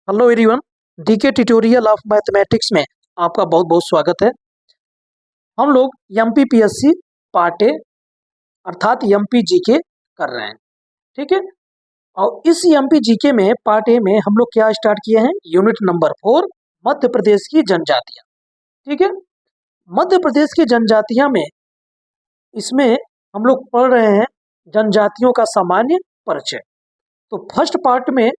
Hello everyone. DK tutorial of mathematics में आपका बहुत बहुत स्वागत है। हम लोग एमपीपीएससी पार्ट ए अर्थात एमपी जीके कर रहे हैं। ठीक है, और इस एमपी जीके में पार्ट ए में हम लोग क्या स्टार्ट किए हैं, यूनिट नंबर 4 मध्य प्रदेश की जनजातियां। ठीक है, मध्य प्रदेश की जनजातियां में इसमें हम लोग पढ़ रहे हैं जनजातियों का सामान्य परिचय। तो फर्स्ट पार्ट में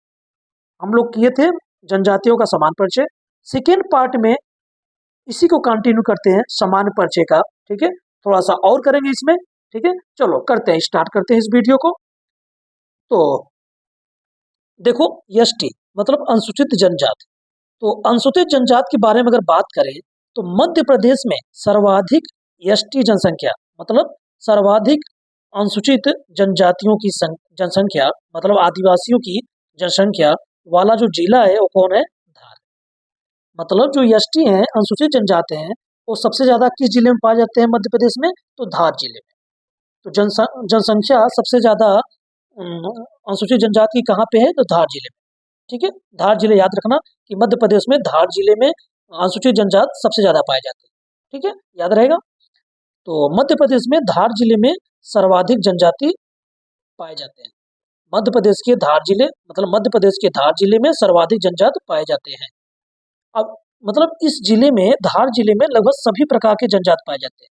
हम लोग किए थे जनजातियों का समान परिचय। सेकेंड पार्ट में इसी को कंटिन्यू करते हैं समान परिचय का। ठीक है, थोड़ा सा और करेंगे इसमें। ठीक है, चलो करते हैं, स्टार्ट करते हैं इस वीडियो को। तो देखो, एसटी मतलब अनुसूचित जनजाति। तो अनुसूचित जनजाति के बारे में अगर बात करें तो मध्य प्रदेश में सर्वाधिक एसटी जनसंख्या मतलब सर्वाधिक अनुसूचित जनजातियों की जनसंख्या मतलब आदिवासियों की जनसंख्या वाला जो जिला है वो कौन है, धार। मतलब जो एसटी हैं, अनुसूचित जनजाति हैं, वो सबसे ज्यादा किस जिले में पाए जाते हैं मध्य प्रदेश में, तो धार जिले में। तो जनसंख्या सबसे ज्यादा अनुसूचित जनजाति कहाँ पे है, तो धार जिले में। ठीक है, धार जिले याद रखना कि मध्य प्रदेश में धार जिले में अनुसूचित जनजाति सबसे ज्यादा पाए जाते हैं। ठीक है, याद रहेगा। तो मध्य प्रदेश में धार जिले में सर्वाधिक जनजाति पाए जाते हैं। मध्य प्रदेश के धार जिले मतलब मध्य प्रदेश के धार जिले में सर्वाधिक जनजाति पाए जाते हैं। अब मतलब इस जिले में, धार जिले में लगभग सभी प्रकार के जनजाति पाए जाते हैं।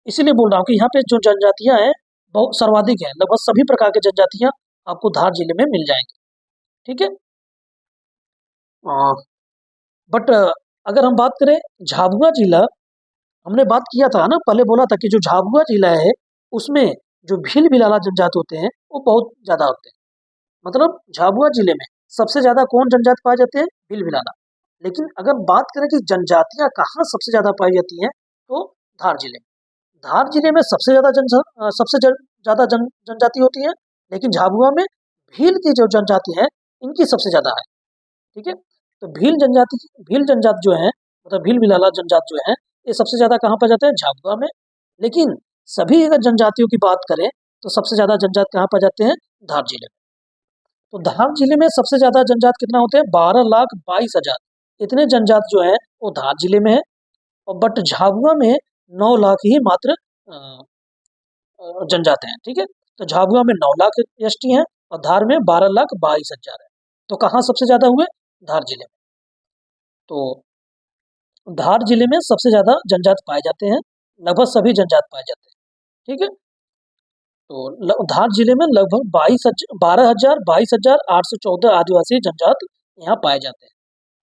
इसीलिए बोल रहा हूँ कि यहाँ पे जो जनजातियां हैं बहुत सर्वाधिक है, लगभग सभी प्रकार की जनजातियां आपको धार जिले में मिल जाएंगी। ठीक है, बट अगर हम बात करें झाबुआ जिला, हमने बात किया था ना, पहले बोला था कि जो झाबुआ जिला है उसमें जो भील बिलाला जनजाति होते हैं वो बहुत ज्यादा होते हैं। मतलब झाबुआ जिले में सबसे ज्यादा कौन जनजाति पाए जाते हैं, भील बिलाला। लेकिन अगर बात करें कि जनजातियां कहाँ सबसे ज्यादा पाई जाती हैं, तो धार जिले में। धार जिले में सबसे ज्यादा ज्यादा जनजाति होती है, लेकिन झाबुआ में भील की जो जनजाति है इनकी सबसे ज्यादा है। ठीक है, तो भील जनजाति जो है मतलब भील बिलाला जनजाति जो है ये सबसे ज्यादा कहाँ पाए जाते हैं, झाबुआ में। लेकिन सभी अगर जनजातियों की बात करें तो सबसे ज्यादा जनजाति कहाँ पाए जाते हैं, धार जिले में। तो धार जिले में सबसे ज्यादा जनजाति कितना होते हैं, 12,22,000 इतने जनजाति जो है वो धार जिले में है। और बट झाबुआ में 9 लाख ही मात्र जनजाति हैं। ठीक है, तो झाबुआ में 9 लाख एसटी हैं और धार में 12,22,000 है। तो कहाँ सबसे ज्यादा हुए, धार जिले में। तो धार जिले में सबसे ज्यादा जनजाति पाए जाते हैं, लगभग सभी जनजाति पाए जाते हैं। ठीक है, तो धार जिले में लगभग 22,814 आदिवासी जनजाति यहाँ पाए जाते हैं।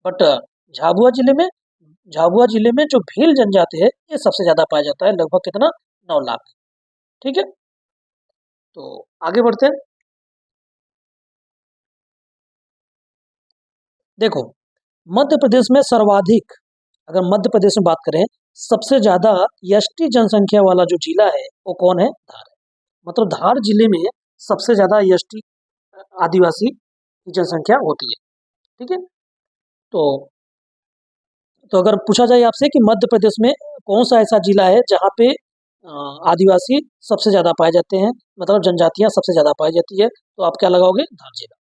बट झाबुआ जिले में जो भील जनजाति है ये सबसे ज्यादा पाया जाता है, लगभग कितना, 9 लाख। ठीक है, तो आगे बढ़ते हैं। देखो, मध्य प्रदेश में सर्वाधिक, अगर मध्य प्रदेश में बात करें सबसे ज्यादा एसटी जनसंख्या वाला जो जिला है वो कौन है, धार है। मतलब धार जिले में सबसे ज्यादा एसटी आदिवासी की जनसंख्या होती है। ठीक है, तो अगर पूछा जाए आपसे कि मध्य प्रदेश में कौन सा ऐसा जिला है जहाँ पे आदिवासी सबसे ज्यादा पाए जाते हैं, मतलब जनजातियां सबसे ज्यादा पाई जाती है, तो आप क्या लगाओगे, धार जिला।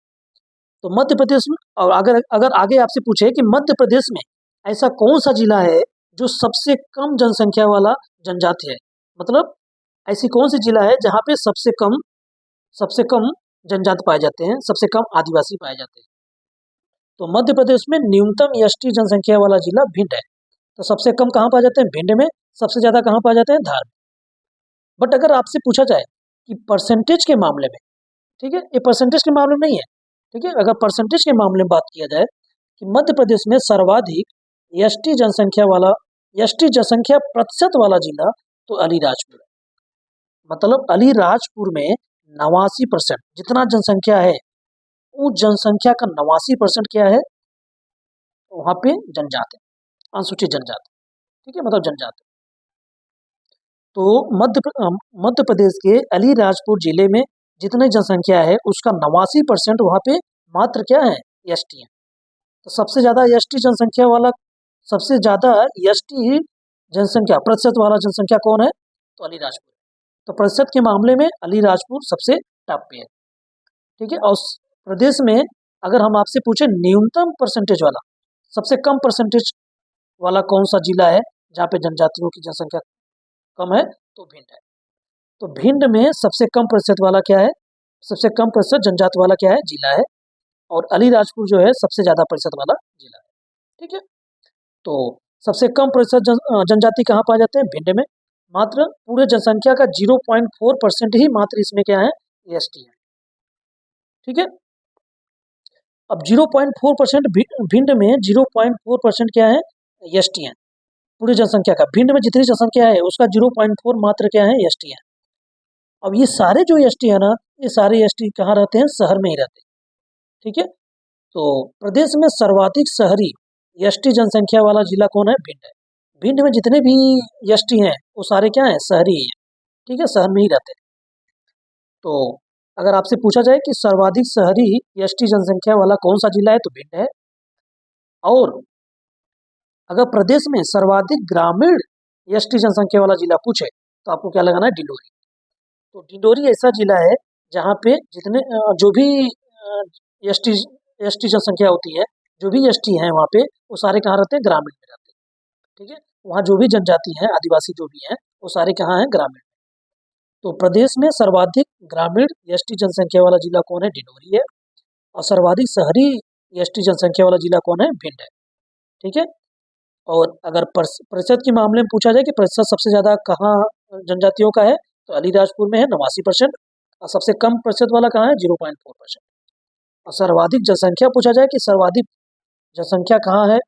तो मध्य प्रदेश में, और अगर अगर आगे आपसे पूछे कि मध्य प्रदेश में ऐसा कौन सा जिला है जो सबसे कम जनसंख्या वाला जनजाति है, मतलब ऐसी कौन सी जिला है जहाँ पे सबसे कम जनजाति पाए जाते हैं, सबसे कम आदिवासी पाए जाते हैं। तो मध्य प्रदेश में न्यूनतम एसटी जनसंख्या वाला जिला भिंड है। तो सबसे कम कहाँ पाए जाते हैं, भिंड में। सबसे ज्यादा कहाँ पाए जाते हैं, धार में। बट अगर आपसे पूछा जाए कि परसेंटेज के मामले में, ठीक है, ये परसेंटेज के मामले में नहीं है। ठीक है, अगर परसेंटेज के मामले में बात किया जाए कि मध्य प्रदेश में सर्वाधिक एसटी जनसंख्या प्रतिशत वाला जिला, तो अलीराजपुर है। मतलब अलीराजपुर में 89% जितना जनसंख्या है, उस जनसंख्या का 89% क्या है, वहां पे जनजाति, अनुसूचित जनजाति। ठीक है, मतलब जनजाति। तो मध्य प्रदेश के अलीराजपुर जिले में जितनी जनसंख्या है उसका 89% वहां पे मात्र क्या है, एसटी है। तो सबसे ज्यादा एसटी जनसंख्या वाला, सबसे ज्यादा एसटी जनसंख्या प्रतिशत वाला जनसंख्या कौन है, तो अलीराजपुर। तो प्रतिशत के मामले में अलीराजपुर सबसे टॉप पे है। ठीक है, और प्रदेश में अगर हम आपसे पूछे न्यूनतम परसेंटेज वाला, सबसे कम परसेंटेज वाला कौन सा जिला है जहाँ पे जनजातियों की जनसंख्या कम है, तो भिंड है। तो भिंड में सबसे कम प्रतिशत वाला क्या है, सबसे कम प्रतिशत जनजाति वाला क्या है, जिला है। और अलीराजपुर जो है सबसे ज्यादा प्रतिशत वाला जिला है। ठीक है, तो सबसे कम प्रतिशत जनजाति कहाँ पाए जाते हैं, भिंड में। मात्र पूरे जनसंख्या का 0.4% ही मात्र इसमें क्या है, एसटी है। ठीक है, अब 0.4% भिंड में 0.4% क्या है, एसटी है। पूरी जनसंख्या का, भिंड में जितनी जनसंख्या है उसका 0.4 मात्र क्या है, एसटी है। अब ये सारे जो एसटी है ना, ये सारे एसटी कहाँ रहते हैं, शहर में ही रहते हैं। ठीक है, तो प्रदेश में सर्वाधिक शहरी एसटी जनसंख्या वाला जिला कौन है, भिंड है। भिंड में जितने भी एसटी हैं वो सारे क्या हैं, शहरी ही हैं। ठीक है, शहर में ही रहते हैं। तो अगर आपसे पूछा जाए कि सर्वाधिक शहरी एसटी जनसंख्या वाला कौन सा जिला है, तो भिंड है। और अगर प्रदेश में सर्वाधिक ग्रामीण एसटी जनसंख्या वाला जिला पूछे तो आपको क्या लगाना है, डिंडोरी। तो डिंडोरी ऐसा जिला है जहाँ पे जितने जो भी एसटी एसटी जनसंख्या होती है, जो भी एसटी हैं वहाँ पे, वो सारे कहाँ रहते हैं, ग्रामीण में रहते हैं। ठीक है, वहाँ जो भी जनजाति हैं, आदिवासी जो भी हैं, वो सारे कहाँ हैं, ग्रामीण। तो प्रदेश में सर्वाधिक ग्रामीण एसटी जनसंख्या वाला जिला कौन है, डिंडोरी है। और सर्वाधिक शहरी एसटी जनसंख्या वाला जिला कौन है, भिंड है। ठीक है, और अगर प्रतिशत के मामले में पूछा जाए कि प्रतिशत सबसे ज्यादा कहाँ जनजातियों का है, तो अलीराजपुर में है 89%। और सबसे कम प्रतिशत वाला कहाँ है, 0.4%। और सर्वाधिक जनसंख्या पूछा जाए कि सर्वाधिक जनसंख्या कहाँ है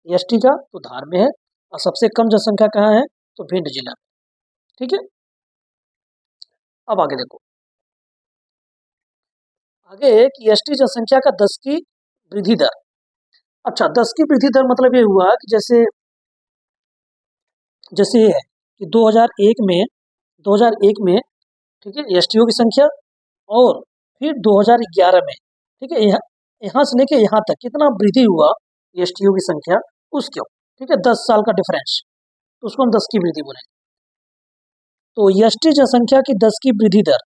एसटी का, तो धार में है। और सबसे कम जनसंख्या कहाँ है, तो भिंड जिला में। ठीक है, अब आगे देखो, आगे कि एसटी जनसंख्या का 10 की वृद्धि दर। अच्छा, 10 की वृद्धि दर मतलब ये हुआ कि जैसे जैसे ये है कि 2001 में ठीक है, एसटीओ की संख्या, और फिर 2011 में, ठीक है, यहाँ से लेके यहाँ तक कितना वृद्धि हुआ एसटीओ की संख्या, उसको, ठीक है, 10 साल का डिफरेंस, तो उसको हम 10 की वृद्धि बोलेंगे। तो एसटी जनसंख्या की 10 की वृद्धि दर,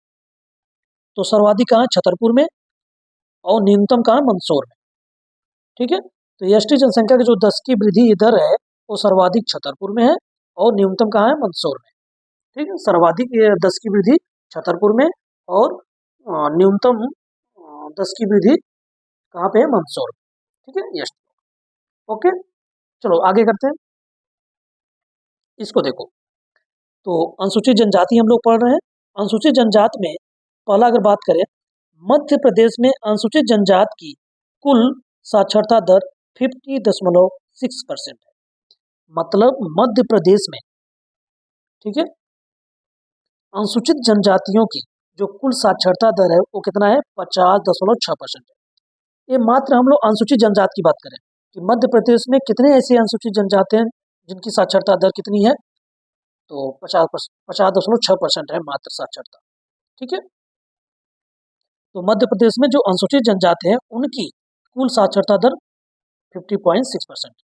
तो सर्वाधिक कहाँ, छतरपुर में, और न्यूनतम कहाँ, मंदसौर में। ठीक है, तो एसटी जनसंख्या की जो 10 की वृद्धि दर है वो सर्वाधिक छतरपुर में है, और न्यूनतम कहाँ है, मंदसौर में। ठीक है, सर्वाधिक 10 की वृद्धि छतरपुर में, और न्यूनतम 10 की वृद्धि कहाँ पे है, मंदसौर। ठीक है, यस, ओके, चलो आगे करते हैं। इसको देखो, तो अनुसूचित जनजाति हम लोग पढ़ रहे हैं। अनुसूचित जनजाति में पहला अगर बात करें, मध्य प्रदेश में अनुसूचित जनजाति की कुल साक्षरता दर 50.6% है। मतलब मध्य प्रदेश में, ठीक है, अनुसूचित जनजातियों की जो कुल साक्षरता दर है वो कितना है, 50.6% है। ये मात्र हम लोग अनुसूचित जनजाति की बात करें कि मध्य प्रदेश में कितने ऐसे अनुसूचित जनजाति हैं जिनकी साक्षरता दर कितनी है, तो 50.6% है मात्र साक्षरता। ठीक है, तो मध्य प्रदेश में जो अनुसूचित जनजाति हैं उनकी कुल साक्षरता दर 50.6%।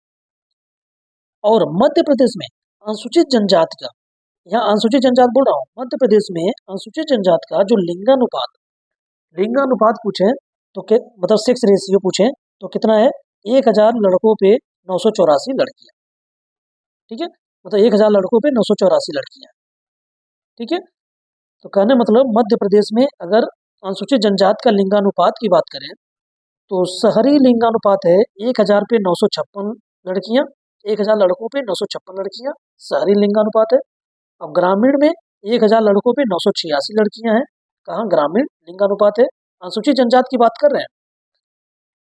और मध्य प्रदेश में अनुसूचित जनजाति का, यहाँ अनुसूचित जनजाति बोल रहा हूँ, मध्य प्रदेश में अनुसूचित जनजाति का जो लिंगानुपात पूछे तो मतलब सेक्स रेशियो पूछे तो कितना है, 1000 लड़कों पे 984 लड़कियां। ठीक है, मतलब 1000 लड़कों पे 984 लड़कियां। ठीक है, तो कहने मतलब मध्य प्रदेश में अगर अनुसूचित जनजाति का लिंगानुपात की बात करें तो शहरी लिंगानुपात है 1000 पे 956 लड़कियां, 1000 लड़कों पे 956 लड़कियां शहरी लिंगानुपात है। अब ग्रामीण में 1000 लड़कों पे 986 लड़कियां हैं, कहाँ, ग्रामीण लिंगानुपात है। अनुसूचित जनजाति की बात कर रहे हैं।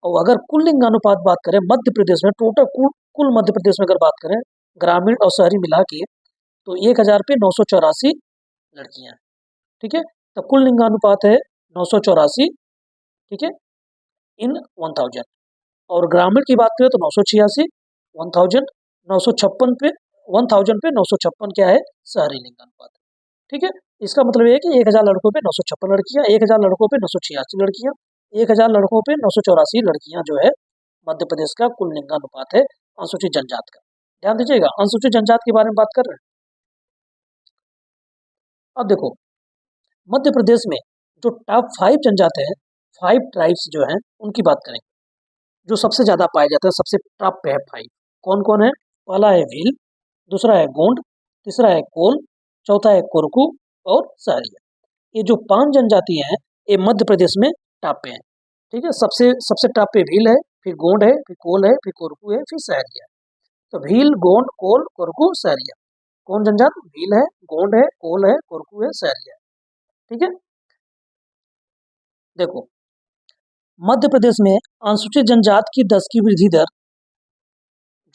और अगर कुल लिंगानुपात बात करें मध्य प्रदेश में, टोटल कुल मध्य प्रदेश में अगर बात करें ग्रामीण और शहरी मिला के, तो 1000 पे 984 लड़कियां हैं। ठीक है, तो कुल लिंगानुपात है 984, ठीक है, इन 1000। और ग्रामीण की बात करें तो 986, 1000, 956 पे 1000 पे 956 क्या है, शहरी लिंगानुपात। ठीक है, इसका मतलब ये है कि 1000 लड़कों पे 956 लड़कियां, 1000 लड़कों पे 986 लड़कियां, 1000 लड़कों पे 984 लड़कियां जो है मध्य प्रदेश का कुल लिंगानुपात है अनुसूचित जनजाति का। ध्यान दीजिएगा, अनुसूचित जनजाति के बारे में बात कर रहे हैं। अब देखो, मध्य प्रदेश में जो टॉप 5 जनजाति हैं, 5 ट्राइब्स जो हैं उनकी बात करें, जो सबसे ज़्यादा पाए जाते हैं, सबसे टॉप पे है 5। कौन कौन है? पहला है भील, दूसरा है गोंड, तीसरा है कोल, चौथा है कोरकू और सहरिया। ये जो 5 जनजातियां हैं ये मध्य प्रदेश में टॉप पे हैं। ठीक है, सबसे सबसे टॉप पे भील है, फिर गोंड है, फिर कोल है, फिर कोरकू है, फिर सहरिया है। तो भील, गोंड, कोल, कोरकू, सहरिया। कौन जनजात? भील है, गोंड है, कोल है, कोरकू है, सहरिया है। ठीक है, देखो मध्य प्रदेश में अनुसूचित जनजात की 10 की वृद्धि दर,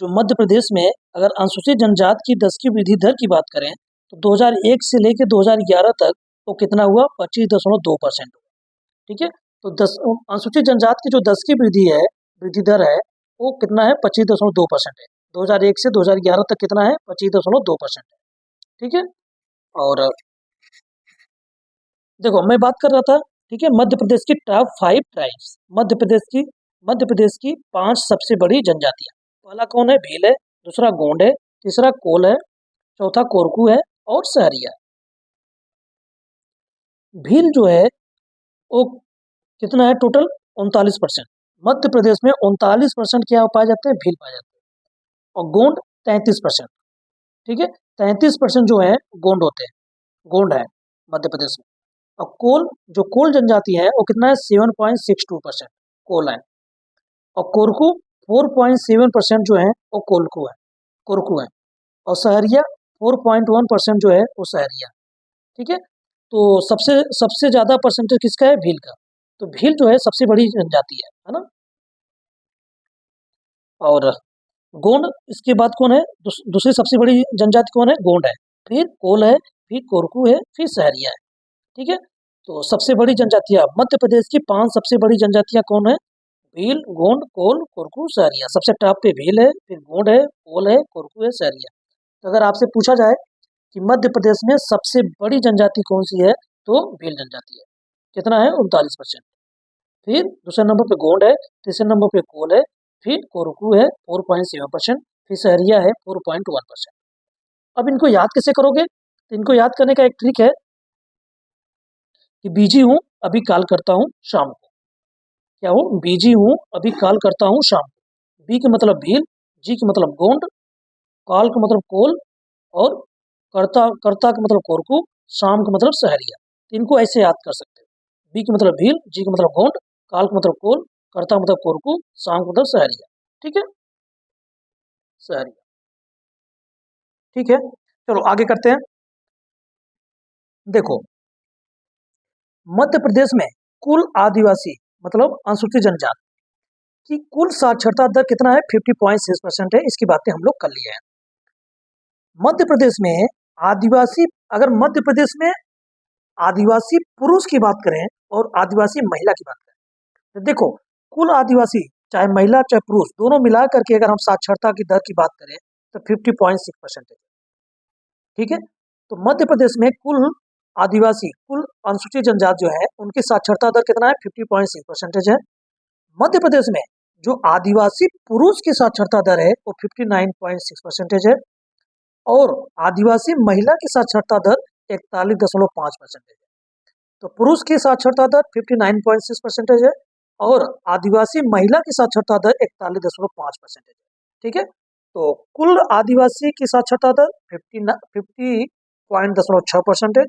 जो मध्य प्रदेश में अगर अनुसूचित जनजात की 10 की वृद्धि दर की बात करें तो 2001 से लेकर 2011 तक तो कितना हुआ? 25.2%। ठीक है, तो 10 अनुसूचित जनजात की जो 10 की वृद्धि दर है वो कितना है? 25.2% है। 2001 से 2011 तक कितना है? 25.2% है। ठीक है, और देखो मैं बात कर रहा था, ठीक है, मध्य प्रदेश की टॉप 5 ट्राइब्स, मध्य प्रदेश की 5 सबसे बड़ी जनजातियां। पहला कौन है? भील है, दूसरा गोंड है, तीसरा कोल है, चौथा कोरकू है और सहरिया। भील जो है वो कितना है? टोटल 39%। मध्य प्रदेश में 39% क्या पाए जाते हैं? भील पाए जाते हैं। और गोंड 33%। ठीक है, 33% जो है गोंड होते हैं, गोंड है मध्य प्रदेश में। और कोल जनजाति है वो कितना है? 7.62% कोल है। और कोरकू 4.7% जो है वो कोरकू है। और सहरिया 4.1% जो है वो सहरिया। ठीक है, तो सबसे सबसे ज्यादा परसेंटेज किसका है? भील का। तो भील जो है सबसे बड़ी जनजाति है ना। और गोंड इसके बाद कौन है? दूसरी सबसे बड़ी जनजाति कौन है? गोंड है, फिर कोल है, फिर कोरकू है, फिर सहरिया है। ठीक है, तो सबसे बड़ी जनजातियां मध्य प्रदेश की 5 सबसे बड़ी जनजातियां कौन है? भील, गोंड, कोल, कोरकू, सहरिया। सबसे टॉप पे भील है, फिर गोंड है, कोल है, कोरकू है, सहरिया। तो अगर आपसे पूछा जाए कि मध्य प्रदेश में सबसे बड़ी जनजाति कौन सी है तो भील जनजाति है। कितना है? 39%। फिर दूसरे नंबर पे गोंड है, तीसरे नंबर पे कोल है, फिर कोरकू है 4.7%, फिर सहरिया है 4.1%। अब इनको याद कैसे करोगे? तो इनको याद करने का एक ट्रिक है कि बिजी हूँ अभी कॉल करता हूँ शाम को। क्या हूँ? बिजी हूँ अभी कॉल करता हूँ शाम को। बी के मतलब भील, जी के मतलब गोंड, कॉल का मतलब कोल और करता करता का मतलब कोरकू, शाम का मतलब सहरिया। तो इनको ऐसे याद कर सकते हो। बी के मतलब भील, जी के मतलब गोंड, काल का मतलब कोल, करता का मतलब कोरकू, शाम का मतलब सहरिया। ठीक है, सहरिया। ठीक है, चलो आगे करते हैं। देखो मध्य प्रदेश में कुल आदिवासी मतलब अनुसूचित जनजाति की कुल साक्षरता दर कितना है? 50.6% है। इसकी बातें हम लोग कर लिए हैं। मध्य प्रदेश में आदिवासी, अगर मध्य प्रदेश में आदिवासी पुरुष की बात करें और आदिवासी महिला की बात करें तो देखो कुल आदिवासी चाहे महिला चाहे पुरुष दोनों मिला करके अगर हम साक्षरता की दर की बात करें तो 50.6% है। ठीक है, तो मध्य प्रदेश में कुल आदिवासी, कुल अनुसूचित जनजाति जो है उनकी साक्षरता दर कितना है? 50.6% है। मध्य प्रदेश में जो आदिवासी पुरुष की साक्षरता दर है वो 59.6% है। और आदिवासी महिला की साक्षरता दर 41.5% है। तो पुरुष की साक्षरता दर 59.6% है और आदिवासी महिला की साक्षरता दर 41.5% है। ठीक है, तो कुल आदिवासी की साक्षरता दर 50.6%,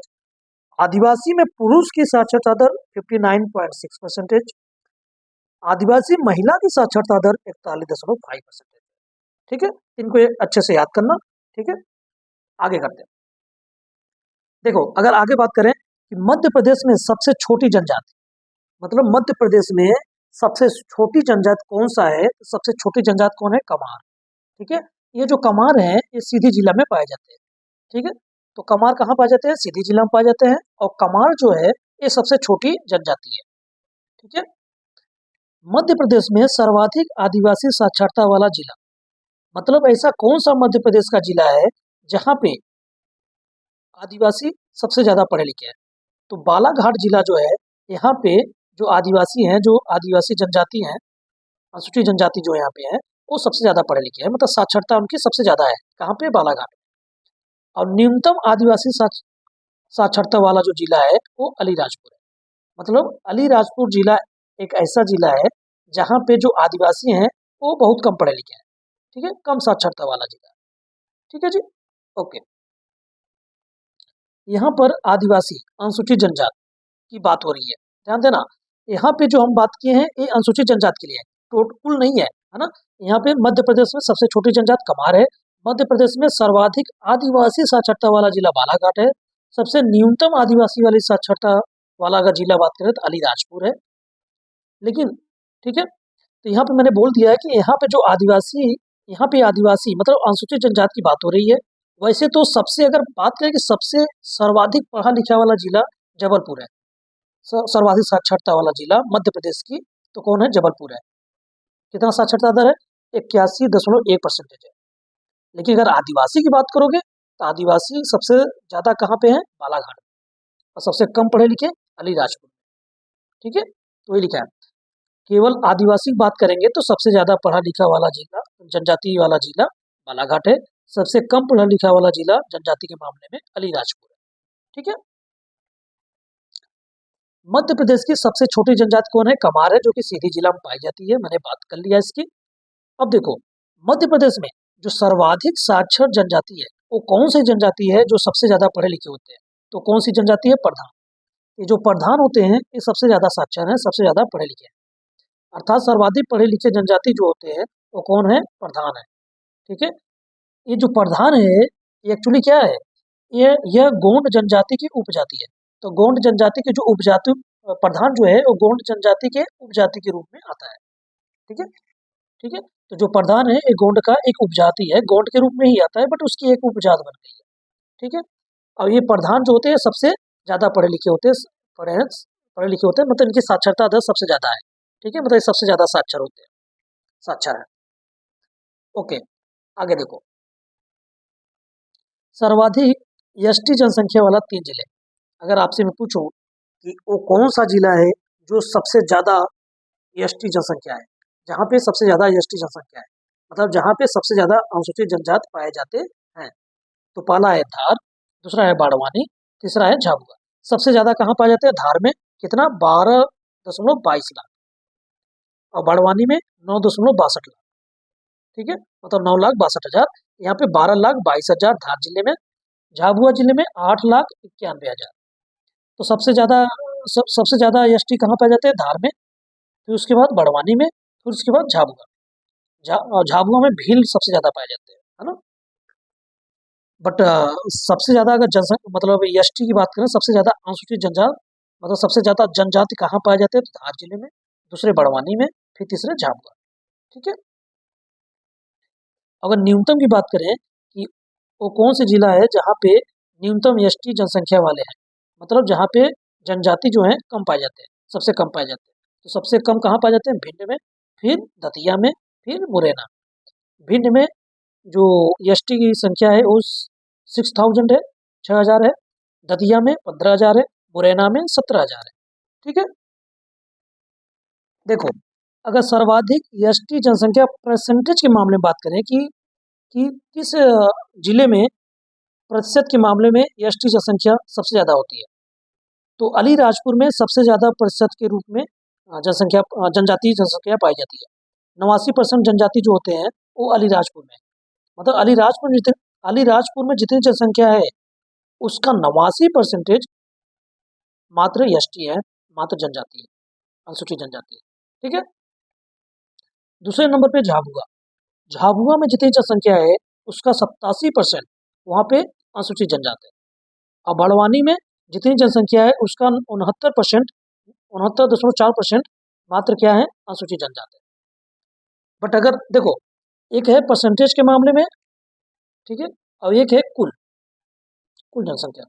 आदिवासी में पुरुष की साक्षरता दर 59.6%, आदिवासी महिला की साक्षरता दर 41.5%। ठीक है, इनको अच्छे से याद करना। ठीक है, आगे करते हैं। देखो अगर आगे बात करें कि मध्य प्रदेश में सबसे छोटी जनजाति, मतलब मध्य प्रदेश में सबसे छोटी जनजाति कौन सा है? तो सबसे छोटी जनजाति कौन है? कमार। ठीक है, ये जो कमार है ये सीधी जिला में पाए जाते हैं। ठीक है, तो कमार कहाँ पाए जाते हैं? सीधी जिला में पाए जाते हैं। और कमार जो है ये सबसे छोटी जनजाति है। ठीक है, मध्य प्रदेश में सर्वाधिक आदिवासी साक्षरता वाला जिला, मतलब ऐसा कौन सा मध्य प्रदेश का जिला है जहाँ पे आदिवासी सबसे ज्यादा पढ़े लिखे हैं? तो बालाघाट जिला जो है, यहाँ पे जो आदिवासी हैं, जो आदिवासी जनजाति हैं, अनुसूचित जनजाति जो यहाँ पे है वो सबसे ज्यादा पढ़े लिखे हैं, मतलब साक्षरता उनकी सबसे ज्यादा है। कहाँ पे? बालाघाट। और न्यूनतम आदिवासी साक्षरता वाला जो जिला है वो अलीराजपुर है। मतलब अलीराजपुर जिला एक ऐसा जिला है जहाँ पे जो आदिवासी हैं वो बहुत कम पढ़े लिखे हैं, ठीक है, कम साक्षरता वाला जिला, ठीक है जी, ओके। यहाँ पर आदिवासी अनुसूचित जनजाति की बात हो रही है, ध्यान देना। यहाँ पे जो हम बात किए हैं ये अनुसूचित जनजाति के लिए है, कुल नहीं है ना। यहाँ पे मध्य प्रदेश में सबसे छोटी जनजाति कमार है, मध्य प्रदेश में सर्वाधिक आदिवासी साक्षरता वाला जिला बालाघाट है, सबसे न्यूनतम आदिवासी वाली साक्षरता वाला अगर जिला बात करें तो अलीराजपुर है। लेकिन ठीक है, तो यहाँ पे मैंने बोल दिया है कि यहाँ पे जो आदिवासी, यहाँ पे आदिवासी मतलब अनुसूचित जनजाति की बात हो रही है। वैसे तो सबसे अगर बात करें कि सबसे सर्वाधिक पढ़ा लिखा वाला जिला जबलपुर है, सर्वाधिक साक्षरता वाला जिला मध्य प्रदेश की तो कौन है, जबलपुर है। कितना साक्षरता दर है, 81.1% है। लेकिन अगर आदिवासी की बात करोगे तो आदिवासी सबसे ज्यादा कहाँ पे है, बालाघाट, और सबसे कम पढ़े लिखे अलीराजपुर, ठीक है, तो ये लिखा है। केवल आदिवासी की बात करेंगे तो सबसे ज्यादा पढ़ा लिखा वाला जिला, जनजाति वाला जिला बालाघाट है, सबसे कम पढ़ा लिखा वाला जिला जनजाति के मामले में अलीराजपुर है, ठीक है। मध्य प्रदेश की सबसे छोटी जनजाति कौन है, कमार है, जो कि सीधी जिला में पाई जाती है, मैंने बात कर लिया इसकी। अब देखो मध्य प्रदेश में जो सर्वाधिक साक्षर जनजाति है वो कौन सी जनजाति है, जो सबसे ज्यादा पढ़े लिखे होते हैं, तो कौन सी जनजाति है, प्रधान। ये जो प्रधान होते हैं ये सबसे ज्यादा साक्षर है, सबसे ज्यादा पढ़े लिखे हैं, अर्थात सर्वाधिक पढ़े लिखे जनजाति जो होते हैं वो कौन है, प्रधान है, ठीक है। ये जो प्रधान है ये एक्चुअली क्या है, यह गोंड जनजाति की उपजाति है। तो गोंड जनजाति के जो उपजाति प्रधान जो है वो गोंड जनजाति के उपजाति के रूप में आता है, ठीक है, ठीक है। तो जो प्रधान है ये गोंड का एक उपजाति है, गोंड के रूप में ही आता है बट उसकी एक उपजात बन गई है, ठीक है। और ये प्रधान जो होते हैं सबसे ज्यादा पढ़े लिखे होते हैं, पढ़े लिखे होते हैं, मतलब इनकी साक्षरता दर सबसे ज्यादा है, ठीक है, मतलब सबसे ज्यादा साक्षर होते हैं, साक्षर है, ओके। आगे देखो, सर्वाधिक एसटी जनसंख्या वाला 3 जिले, अगर आपसे मैं पूछूं कि वो कौन सा जिला है जो सबसे ज्यादा एसटी जनसंख्या है, जहाँ पे सबसे ज्यादा एसटी जनसंख्या है, मतलब जहाँ पे सबसे ज्यादा अनुसूचित जनजाति पाए जाते हैं, तो पहला है धार, दूसरा है बाड़वानी, तीसरा है झाबुआ। सबसे ज्यादा कहाँ पाए जाते हैं, धार में कितना, 12.22 लाख, और बाड़वानी में 9.62 लाख, ठीक है, मतलब 9,62,000। यहाँ पे 12,22,000 धार जिले में, झाबुआ जिले में 8,91,000। तो सबसे ज्यादा एसटी कहाँ पाए जाते हैं, धार में, फिर उसके बाद बड़वानी में, फिर उसके बाद झाबुआ। झाबुआ में भील सबसे ज्यादा पाए जाते हैं, है ना। बट सबसे ज्यादा अगर जनसंख्या मतलब एसटी की बात करें, सबसे ज्यादा अनुसूचित जनजाति मतलब सबसे ज्यादा जनजाति कहाँ पाए जाते हैं, तो धार जिले में, दूसरे बड़वानी में, फिर तीसरे झाबुआ, ठीक है। अगर न्यूनतम की बात करें कि वो कौन से जिला है जहाँ पे न्यूनतम एसटी जनसंख्या वाले हैं, मतलब जहाँ पे जनजाति जो है कम पाए जाते हैं, सबसे कम पाए जाते हैं, तो सबसे कम कहाँ पाए जाते हैं, भिंड में, फिर दतिया में, फिर मुरैना। भिंड में जो एसटी की संख्या है वो 6,000 है, 6,000 है, दतिया में 15,000 है, मुरैना में 17,000 है, ठीक है। देखो अगर सर्वाधिक एसटी जनसंख्या परसेंटेज के मामले में बात करें कि किस जिले में प्रतिशत के मामले में एसटी जनसंख्या सबसे ज्यादा होती है, तो अलीराजपुर में सबसे ज्यादा प्रतिशत के रूप में जनजातीय जनसंख्या पाई जाती है। 89% जनजाति जो होते हैं वो अलीराजपुर में, मतलब अलीराजपुर में जितनी जनसंख्या है उसका 89% मात्र एसटी है, मात्र जनजाति है, अनुसूचित जनजाति है, ठीक है। दूसरे नंबर पे झाबुआ, झाबुआ में जितनी जनसंख्या है उसका 87% वहाँ पे अनुसूचित जनजाति है। और बड़वानी में जितनी जनसंख्या है उसका 69%, 69.4% मात्र क्या है, अनुसूचित जनजाति है। बट अगर देखो एक है परसेंटेज के मामले में, ठीक है, और एक है कुल जनसंख्या,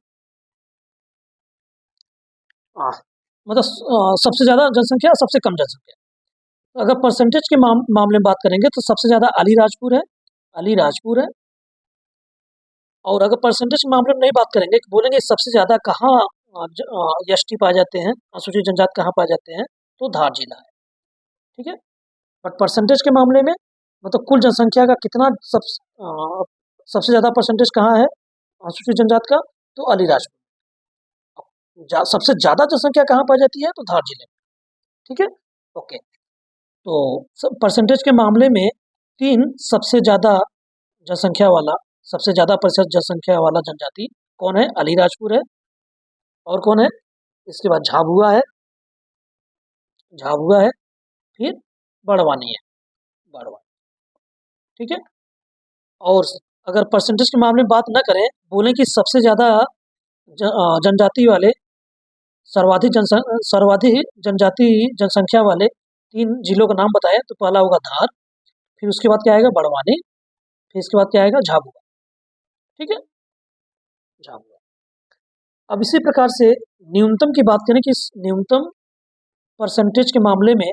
मतलब सबसे ज्यादा जनसंख्या, सबसे कम जनसंख्या। तो अगर परसेंटेज के मामले में बात करेंगे तो सबसे ज्यादा अलीराजपुर है, अलीराजपुर है। और अगर परसेंटेज के मामले में नहीं बात करेंगे, बोलेंगे सबसे ज्यादा कहाँ एसटी पाए जाते हैं, अनुसूचित जनजाति कहाँ पाए जाते हैं, तो धार जिला है, ठीक है। बट परसेंटेज के मामले में मतलब कुल जनसंख्या का कितना सबसे ज्यादा परसेंटेज कहाँ है अनुसूचित जनजाति का, तो अलीराजपुर। सबसे ज्यादा जनसंख्या कहाँ पाई जाती है, तो धार जिले में, ठीक है। ओके, तो परसेंटेज के मामले में तीन सबसे ज़्यादा जनसंख्या वाला, सबसे ज़्यादा प्रतिशत जनसंख्या वाला जनजाति कौन है? अलीराजपुर है। और कौन है? इसके बाद झाबुआ है, झाबुआ है, फिर बड़वानी है, बड़वानी। ठीक है। और अगर परसेंटेज के मामले में बात न करें, बोलें कि सबसे ज़्यादा जनजाति वाले, सर्वाधिक जनजाति जनसंख्या वाले तीन जिलों का नाम बताएं, तो पहला होगा धार, फिर उसके बाद क्या आएगा? बड़वानी, फिर इसके बाद क्या आएगा? झाबुआ। ठीक है, झाबुआ। अब इसी प्रकार से न्यूनतम की बात करें कि न्यूनतम परसेंटेज के मामले में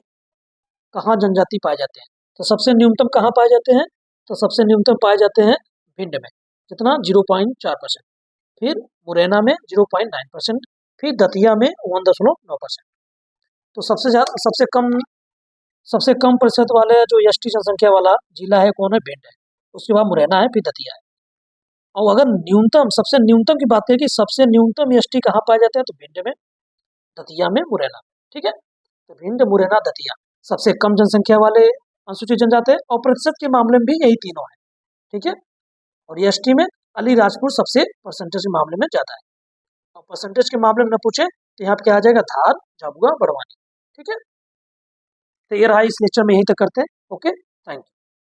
कहाँ जनजाति पाए जाते हैं, तो सबसे न्यूनतम कहाँ पाए जाते हैं? तो सबसे न्यूनतम पाए जाते हैं भिंड में, कितना? 0.4%, फिर मुरैना में 0.9%, फिर दतिया में 1.9%। तो सबसे कम प्रतिशत वाले जो एसटी जनसंख्या वाला जिला है कौन है? भिंड है। उसके बाद मुरैना है, फिर दतिया है। और अगर सबसे न्यूनतम की बात करें कि सबसे न्यूनतम एसटी कहाँ पाए जाते हैं, तो भिंड में, दतिया में, मुरैना में। ठीक है, तो भिंड, मुरैना, दतिया सबसे कम जनसंख्या वाले अनुसूचित जनजाति है, और प्रतिशत के मामले में भी यही तीनों है। ठीक है, और एसटी में अलीराजपुर सबसे परसेंटेज के मामले में ज़्यादा है। और परसेंटेज के मामले में न पूछे तो यहाँ पे क्या आ जाएगा? धार, झाबुआ, बड़वानी। ठीक है, तो ये रहा, इस लेक्चर में यहीं तक करते हैं। Okay, thank you.